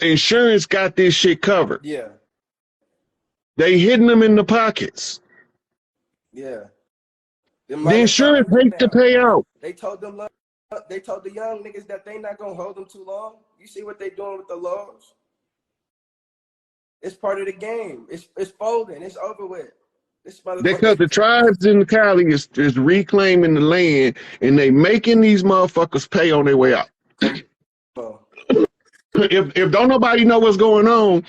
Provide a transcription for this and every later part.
insurance got this shit covered. Yeah. They hitting them in the pockets. Yeah. The insurance hates to pay out. They told them, they told the young niggas that they not gonna hold them too long. You see what they doing with the laws? It's part of the game. It's folding. It's over with. Because the tribes in Cali is reclaiming the land, and they making these motherfuckers pay on their way out. If don't nobody know what's going on,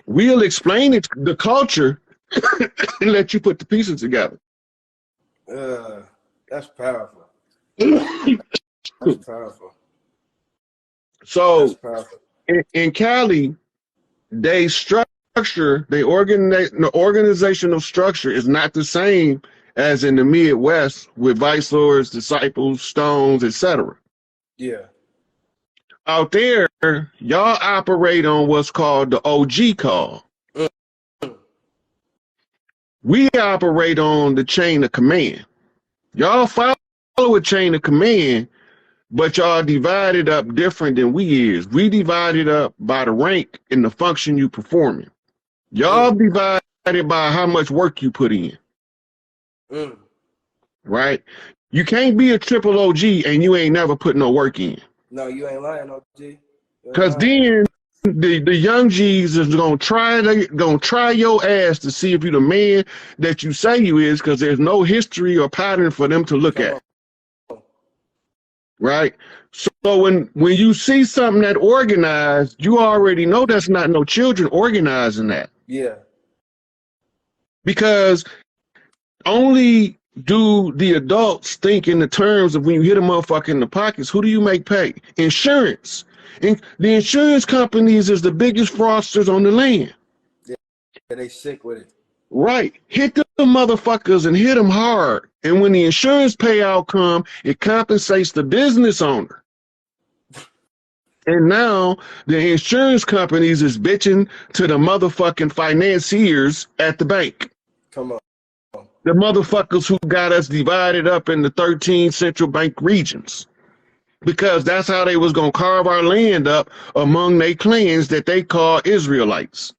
we'll explain it, the culture, and let you put the pieces together. That's powerful. That's powerful. So that's powerful. In Cali, they structure, the organizational structure is not the same as in the Midwest with Vice Lords, Disciples, Stones, etc. Yeah. Out there, y'all operate on what's called the OG call. We operate on the chain of command. Y'all follow a chain of command, but y'all divided up different than we is. We divided up by the rank and the function you performing. Y'all divided by how much work you put in. Right? You can't be a triple OG and you ain't never put no work in. No, you ain't lying, OG. Because then the young G's is gonna try your ass to see if you the man that you say you is, because there's no history or pattern for them to look at. Right? So when you see something that organized, you already know that's not no children organizing that. Yeah. Because only do the adults think in the terms of when you hit a motherfucker in the pockets, who do you make pay? Insurance. And the insurance companies is the biggest fraudsters on the land. Yeah, they sick with it. Right. Hit the motherfuckers and hit them hard. And when the insurance payout come, it compensates the business owner. And now the insurance companies is bitching to the motherfucking financiers at the bank. Come on. The motherfuckers who got us divided up into 13 central bank regions. Because that's how they was going to carve our land up among their clans that they call Israelites.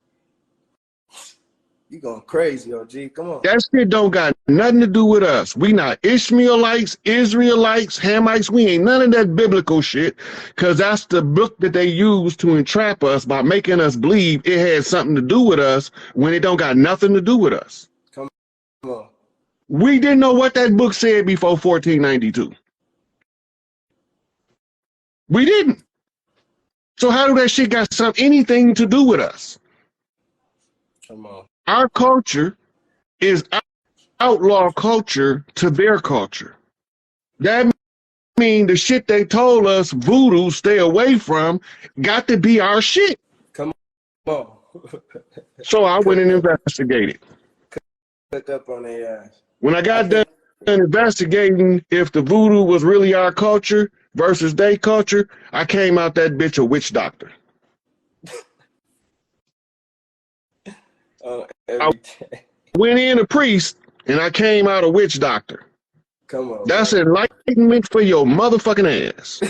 You going crazy, OG. Come on. That shit don't got nothing to do with us. We not Ishmaelites, Israelites, Hamites. We ain't none of that biblical shit, because that's the book that they use to entrap us by making us believe it had something to do with us when it don't got nothing to do with us. Come on. We didn't know what that book said before 1492. We didn't. So how do that shit got anything to do with us? Come on. Our culture is outlaw culture to their culture. That means the shit they told us voodoo stay away from got to be our shit. Come on. So I went and investigated. Click up on their ass. When I got done investigating if the voodoo was really our culture versus their culture, I came out that bitch a witch doctor. I went in a priest and I came out a witch doctor. Come on. That's enlightenment for your motherfucking ass.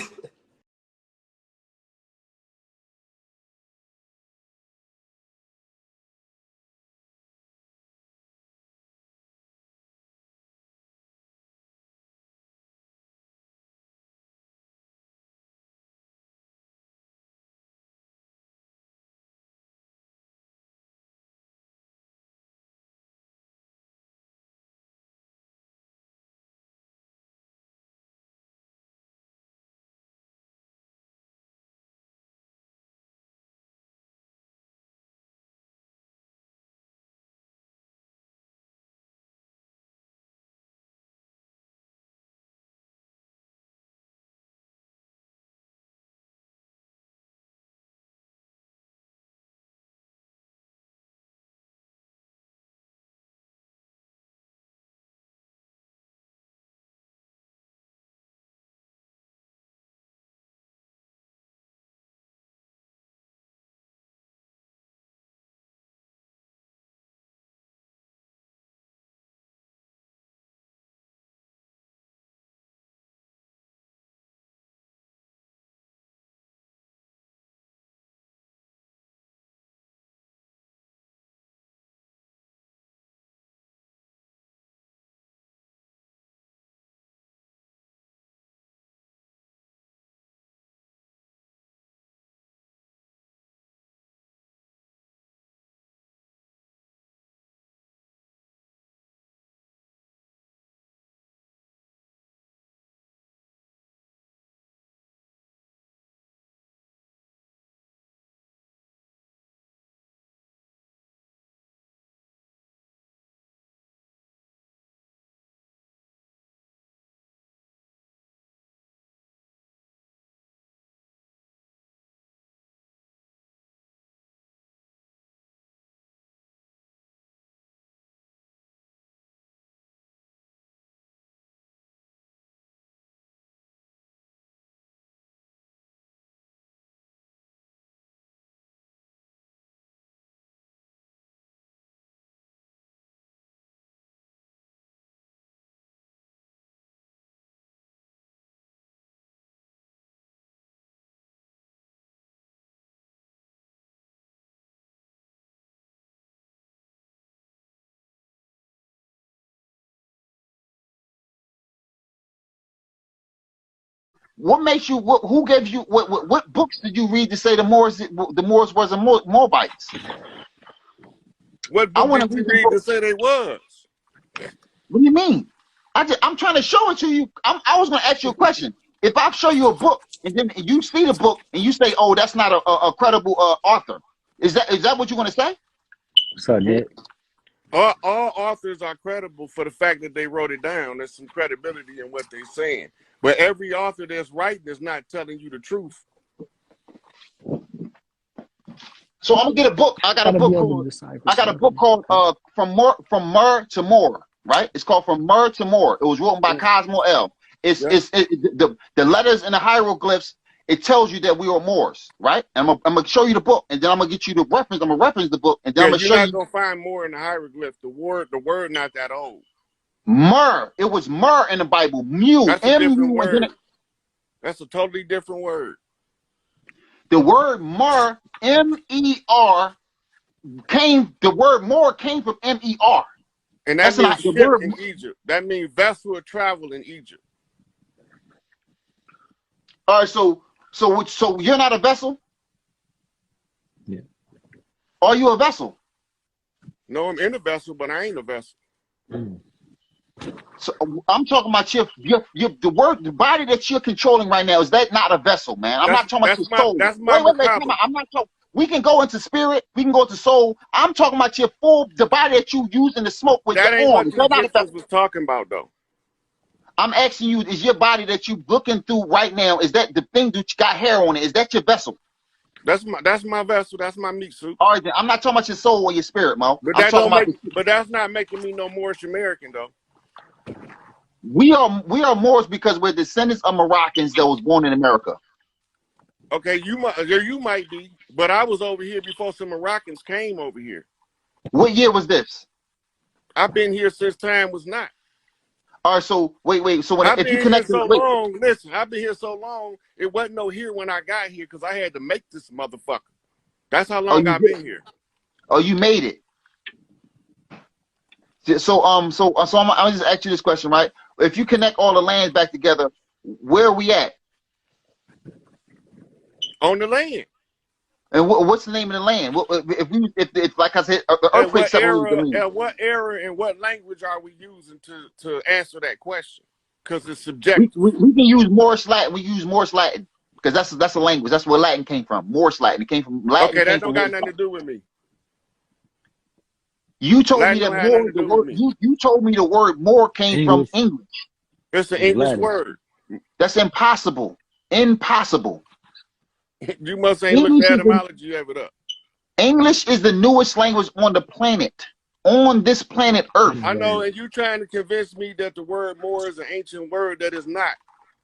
What makes you? Who gave you? What books did you read to say the Moors wasn't Moabites? What I book want to did you read the read to book. say they was? What do you mean? I'm trying to show it to you. I was going to ask you a question. If I show you a book and then you see the book and you say, "Oh, that's not a credible author," is that what you're going to say? What's up, Nick? All authors are credible for the fact that they wrote it down. There's some credibility in what they're saying. But every author that's writing is not telling you the truth. So I'm gonna get a book. I got a book called From Mur to More. Right? It's called From Mur to More. It was written by Cosmo L. The letters and the hieroglyphs. It tells you that we are Moors, right? And I'm gonna show you the book, and then I'm gonna get you the reference. I'm gonna reference the book, and then I'm gonna show you. You're not gonna find more in the hieroglyph. The word not that old. Mur. It was Mur in the Bible. Mu. That's a different M-U, word. That's a totally different word. The word Mur, M-E-R, the word more came from M-E-R. And that means ship in Egypt. That means vessel of travel in Egypt. All right, so you're not a vessel? Yeah. Are you a vessel? No, I'm in a vessel, but I ain't a vessel. So I'm talking about the body that you're controlling right now. Is that not a vessel, man? I'm not talking about your soul. That's my wait, I'm not talking. We can go into spirit. We can go into soul. I'm talking about the body that you use in the smoke with your arm. That ain't what was talking about, though. I'm asking you, is your body that you looking through right now, is that the thing that you got hair on it? Is that your vessel? That's my vessel. That's my meat suit. All right, then. I'm not talking about your soul or your spirit, Mo. But that's not making me no Moorish American, though. We are Moors because we're descendants of Moroccans that was born in America. Okay, you might be, but I was over here before some Moroccans came over here. What year was this? I've been here since time was not. All right, so wait. So I've been here so long. Listen, I've been here so long. It wasn't no here when I got here because I had to make this motherfucker. That's how long I've been here. Oh, you made it. So I'm just ask you this question, right? If you connect all the lands back together, where are we at? On the land. And what's the name of the land? If like I said, the earthquake separated the land. At what era and what language are we using to answer that question? Because it's subjective. We can use Morse Latin. We use Morse Latin because that's a language. That's where Latin came from. Morse Latin. It came from Latin. Okay, that don't got nothing to do with me. You told me that you told me the word more came from English. It's an English word. That's impossible. Impossible. You must ain't looked at etymology of it up. English is the newest language on the planet. On this planet Earth. I know, and you trying to convince me that the word more is an ancient word that is not.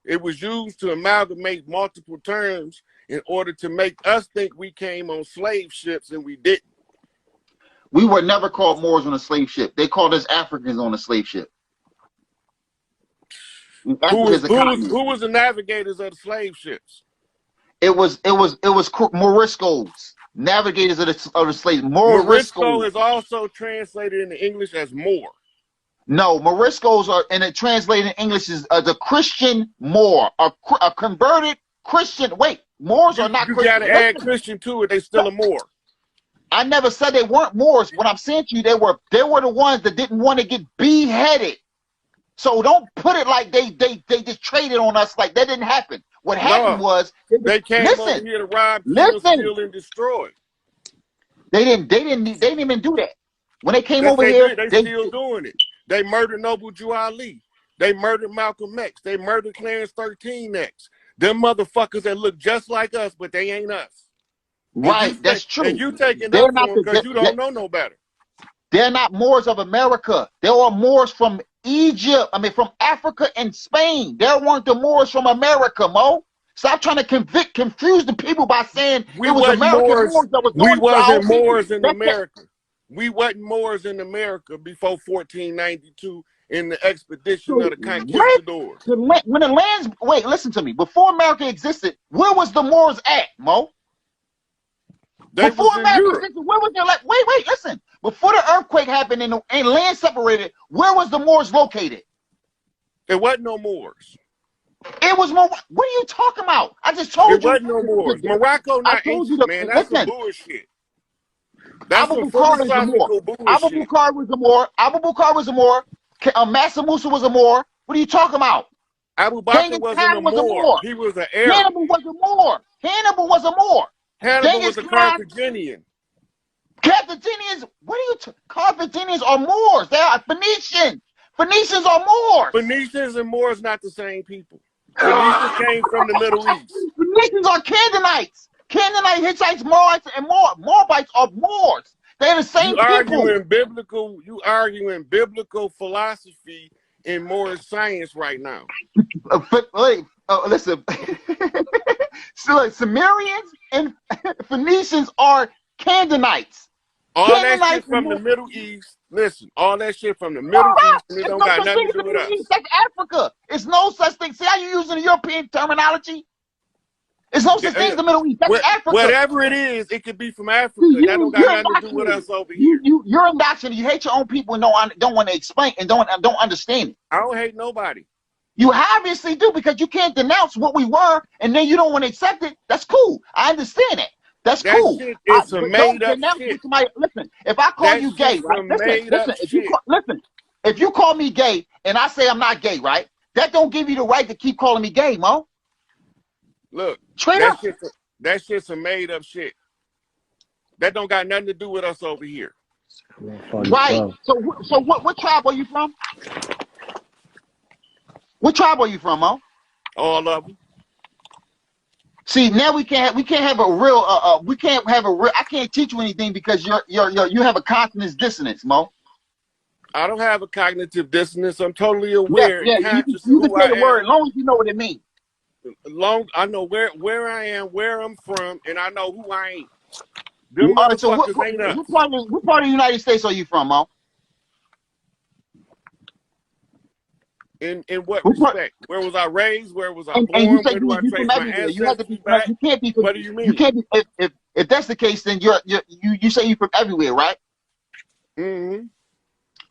It was used to amalgamate multiple terms in order to make us think we came on slave ships and we didn't. We were never called Moors on a slave ship. They called us Africans on a slave ship. Who was the navigators of the slave ships? It was Moriscos, navigators of the slaves. Morisco is also translated into English as Moor. No, Moriscos are, and it translated in English as the Christian Moor, a converted Christian. Wait, Moors are not Christian. You gotta add Christian to it. They still a Moor. I never said they weren't Moors. What I'm saying to you, they were the ones that didn't want to get beheaded. So don't put it like they just traded on us like that didn't happen. What happened was they came over here to rob, kill, steal, and destroy. They didn't even do that. When they came over here, they still doing it. They murdered Noble Jew Ali. They murdered Malcolm X. They murdered Clarence 13X. Them motherfuckers that look just like us, but they ain't us. Right, that's true. And you taking up for them because you don't know no better. They're not Moors of America. They are Moors from Egypt. I mean, from Africa and Spain. They weren't the Moors from America, Mo. Stop trying to confuse the people by saying it was American Moors that was doing. We wasn't Moors in America. We wasn't Moors in America before 1492 in the expedition of the conquistadors. When the lands, wait, listen to me. Before America existed, where was the Moors at, Mo? Before America existed, where was they? Wait, listen. Before the earthquake happened and land separated, where was the Moors located? There wasn't no Moors. It was more. What are you talking about? I just told It you. wasn't no Moors. Morocco not ancient, man. That's some bullshit. That's Abu some Bakr is a Moor. philosophical Abu bullshit. Bakr was a Moor. Abu Bakr was a Moor. Massa Musa was a Moor. What are you talking about? Abu Bakr wasn't a Moor. He was an Arab. Hannibal was a Moor. Hannibal was a Moor. Hannibal was a Carthaginian. Carthaginians, what are you? Carthaginians are Moors. They are Phoenicians. Phoenicians are Moors. Phoenicians and Moors not the same people. Phoenicians came from the Middle East. Phoenicians are Canaanites. Canaanite, Hittites, Moabites, and Moabites are Moors. They're the same people. You arguing biblical philosophy and Moorish science right now. Listen. So like, Sumerians and Phoenicians are Canaanites. All that shit from the Middle East. Listen, all that shit from the Middle East, and it don't got nothing to do with us. That's Africa. It's no such thing. See how you using the European terminology? It's no such thing as the Middle East. That's Africa. Whatever it is, it could be from Africa. That don't got nothing to do with us over here. You're indoctrinated. You hate your own people and don't want to explain and don't understand it. I don't hate nobody. You obviously do, because you can't denounce what we were and then you don't want to accept it. That's cool. I understand it. That's cool. It's a made up shit. Listen, if I call you gay, right? Listen, if you call me gay and I say I'm not gay, right? That don't give you the right to keep calling me gay, Mo. Look, straight up. That shit's a made up shit. That don't got nothing to do with us over here. Right. So what tribe are you from? What tribe are you from, Mo? All of them. See, now we can't have a real I can't teach you anything because you have a cognitive dissonance, Mo. I don't have a cognitive dissonance. I'm totally aware. You can say the word as long as you know what it means. I know where I am, where I'm from, and I know who I ain't. Them motherfuckers ain't us. What part of the United States are you from, Mo? In what respect? Where was I raised? Where was I born? Where do I trace my ancestry back? You can't be. What do you mean? You can't be. If that's the case, then you say you're from everywhere, right? Mm-hmm.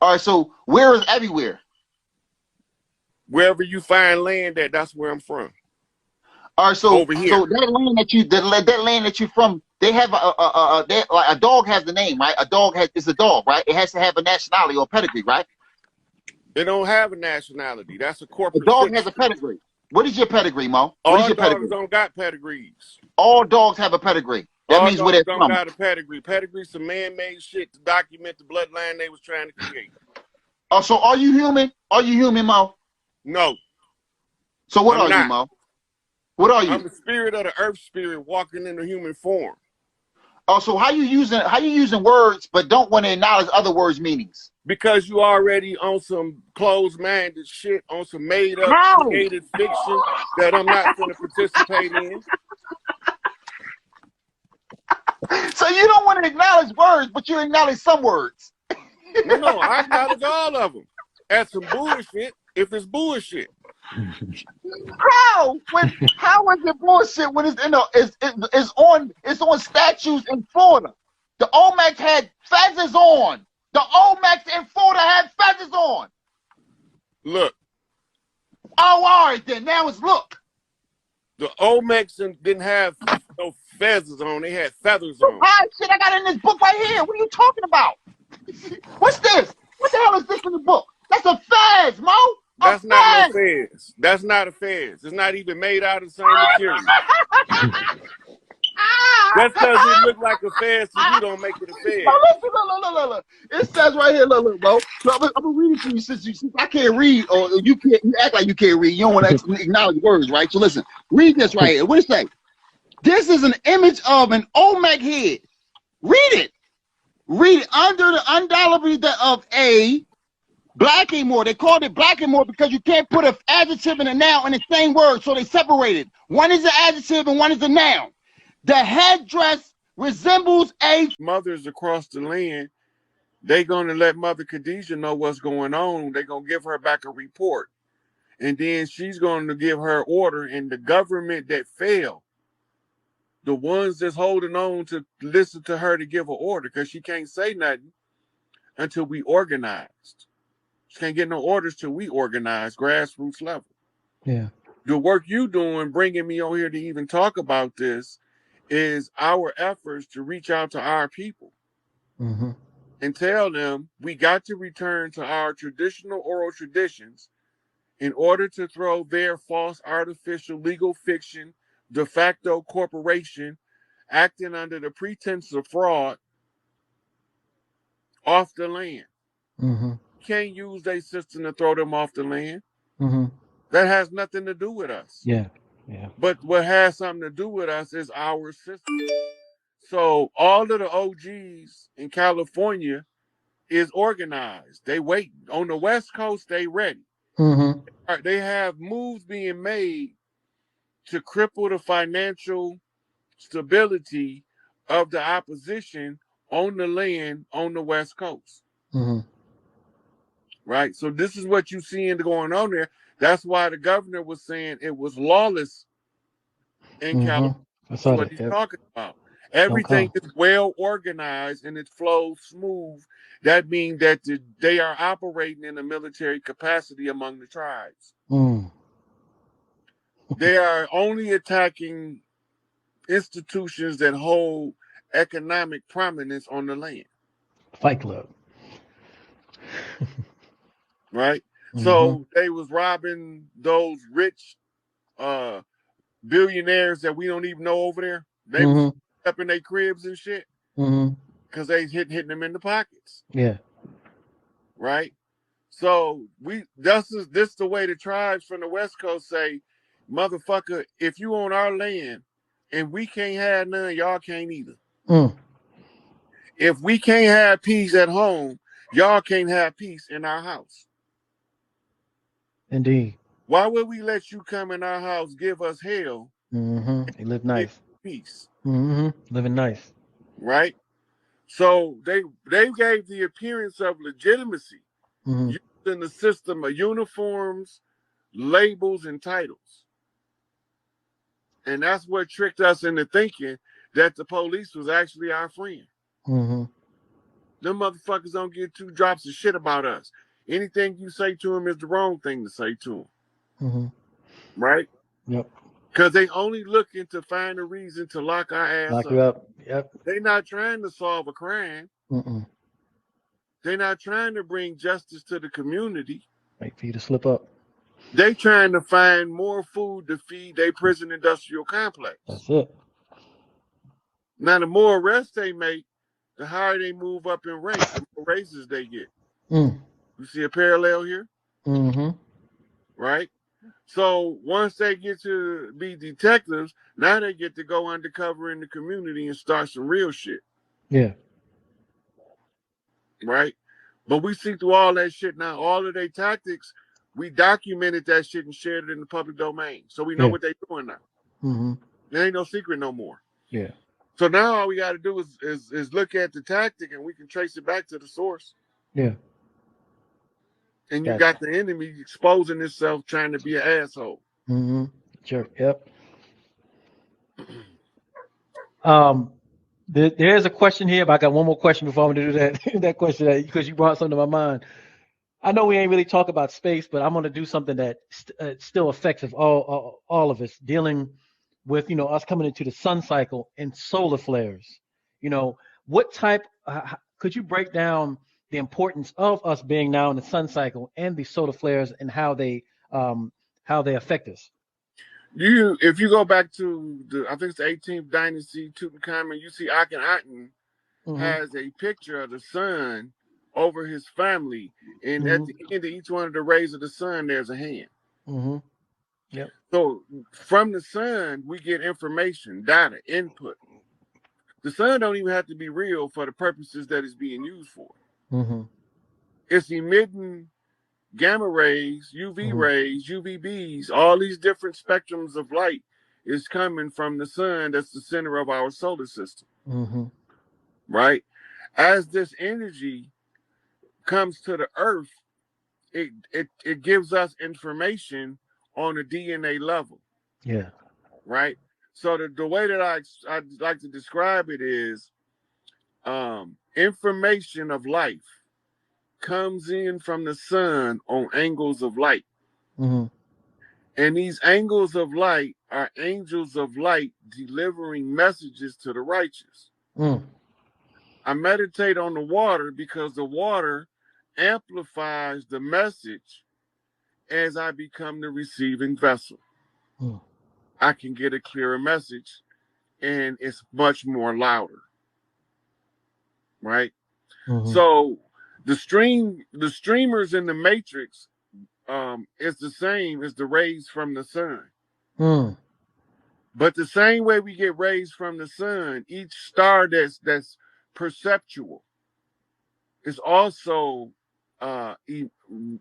All right. So where is everywhere? Wherever you find land, that's where I'm from. All right. So over here. So that land that you're from, they have a dog has the name, right? It's a dog, right? It has to have a nationality or pedigree, right? They don't have a nationality. That's a corporate. The dog has a pedigree. What is your pedigree, Mo? What is your pedigree? All dogs don't got pedigrees. All dogs have a pedigree. That means where they're from. All dogs don't got a pedigree. Pedigree's some man-made shit to document the bloodline they was trying to create. Oh, so are you human? Are you human, Mo? No. So what are you, Mo? What are you? I'm the spirit of the earth spirit walking in the human form. Oh, so how you using words but don't want to acknowledge other words' meanings? Because you already on some closed-minded shit, on some made-up, created fiction that I'm not going to participate in. So you don't want to acknowledge words, but you acknowledge some words. No, I acknowledge all of them. That's some bullshit if it's bullshit. How is it bullshit when it's on statues in Florida? The Olmecs had feathers on. The Olmecs in Florida had feathers on. Look. Oh, all right then. Now it's look. The Olmecs didn't have no feathers on. They had feathers on. Ah, shit, I got it in this book right here. What are you talking about? What's this? What the hell is this in the book? That's a fez, Mo. That's not no fez. That's not a fez. It's not even made out of the same material. That's because it look like a fez, so you don't make it a fez. Look. It says right here, look, bro. So I'm gonna read it to you since I can't read, or you act like you can't read. You don't want to acknowledge words, right? So listen, read this right here. What it say? This is an image of an Olmec head. Read it. Read it under the undoubtedly of a blackamoor. They called it blackamoor because you can't put an adjective and a noun in the same word, so they separated. One is an adjective and one is a noun. The headdress resembles a mothers across the land. They gonna let Mother Khadijah know what's going on. They gonna give her back a report, and then she's going to give her order. And the government that failed, the ones that's holding on to listen to her to give her order, because she can't say nothing until we organized. She can't get no orders till we organize grassroots level. Yeah. the work you doing, bringing me on here to even talk about this, is our efforts to reach out to our people and tell them we got to return to our traditional oral traditions in order to throw their false, artificial, legal fiction, de facto corporation acting under the pretense of fraud off the land. Can't use their system to throw them off the land. That has nothing to do with us. Yeah. But what has something to do with us is our system. So all of the OGs in California is organized. They wait. On the West Coast, they ready. They have moves being made to cripple the financial stability of the opposition on the land on the West Coast. Right? So this is what you seeing going on there. That's why the governor was saying it was lawless in California. That's what he's talking about. Everything is well organized and it flows smooth. That means that they are operating in a military capacity among the tribes. They are only attacking institutions that hold economic prominence on the land. Fight Club. Right? So they was robbing those rich billionaires that we don't even know over there. They was up in their cribs and shit because they hitting them in the pockets. Yeah. Right? So this the way the tribes from the West Coast say, motherfucker, if you on our land and we can't have none, y'all can't either. If we can't have peace at home, y'all can't have peace in our house. Indeed. Why would we let you come in our house, give us hell? They live nice. Peace. Living nice. Right? So they gave the appearance of legitimacy using the system of uniforms, labels, and titles. And that's what tricked us into thinking that the police was actually our friend. Them motherfuckers don't give two drops of shit about us. Anything you say to them is the wrong thing to say to them. Right? Yep. Because they only looking to find a reason to lock our ass Lock you up. Yep. They're not trying to solve a crime. They're not trying to bring justice to the community. Wait for you to slip up. They trying to find more food to feed their prison industrial complex. That's it. Now, the more arrests they make, the higher they move up in rank, the more raises they get. You see a parallel here? Right? So once they get to be detectives, now they get to go undercover in the community and start some real shit. Yeah. Right? But we see through all that shit now, all of their tactics, we documented that shit and shared it in the public domain. So we know what they're doing now. There ain't no secret no more. Yeah. So now all we got to do is look at the tactic and we can trace it back to the source. Yeah. And you got the enemy exposing itself trying to be an asshole. Sure. Yep. There's a question here, but I got one more question before I'm going to do that. That question, because you brought something to my mind. I know we ain't really talk about space, but I'm going to do something that still affects all of us, dealing with, us coming into the sun cycle and solar flares. What type, could you break down the importance of us being now in the sun cycle and the solar flares and how they affect us? If you go back to I think it's the 18th dynasty, Tutankhamun, you see Akhenaten has a picture of the sun over his family, and at the end of each one of the rays of the sun, there's a hand. Yep. So from the sun, we get information, data, input. The sun don't even have to be real for the purposes that it's being used for. It's emitting gamma rays, UV rays, UVBs, all these different spectrums of light is coming from the sun. That's the center of our solar system. Right? As this energy comes to the earth, it gives us information on a DNA level. Yeah. Right? So the way that I'd like to describe it is information of life comes in from the sun on angles of light. And And these angles of light are angels of light delivering messages to the righteous. Mm. I meditate on the water because the water amplifies the message as I become the receiving vessel. Mm. I can get a clearer message and it's much more louder. Right? Mm-hmm. So the streamers in the matrix is the same as the rays from the sun. Mm. But the same way we get rays from the sun, each star that's perceptual is also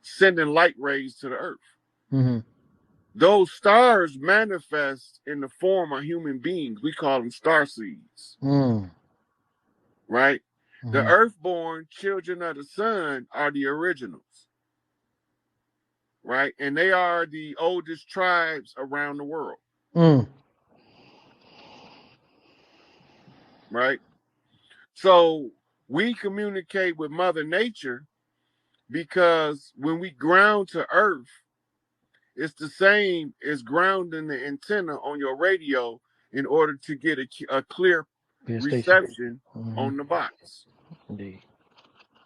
sending light rays to the earth. Mm-hmm. Those stars manifest in the form of human beings. We call them star seeds. Mm. Right? Mm-hmm. The earthborn children of the sun are the originals. Right? And they are the oldest tribes around the world. Mm. Right? So we communicate with Mother Nature because when we ground to earth, it's the same as grounding the antenna on your radio in order to get a clear reception on the box. Indeed.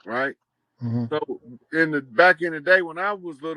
Right? Mm-hmm. So back in the day when I was little,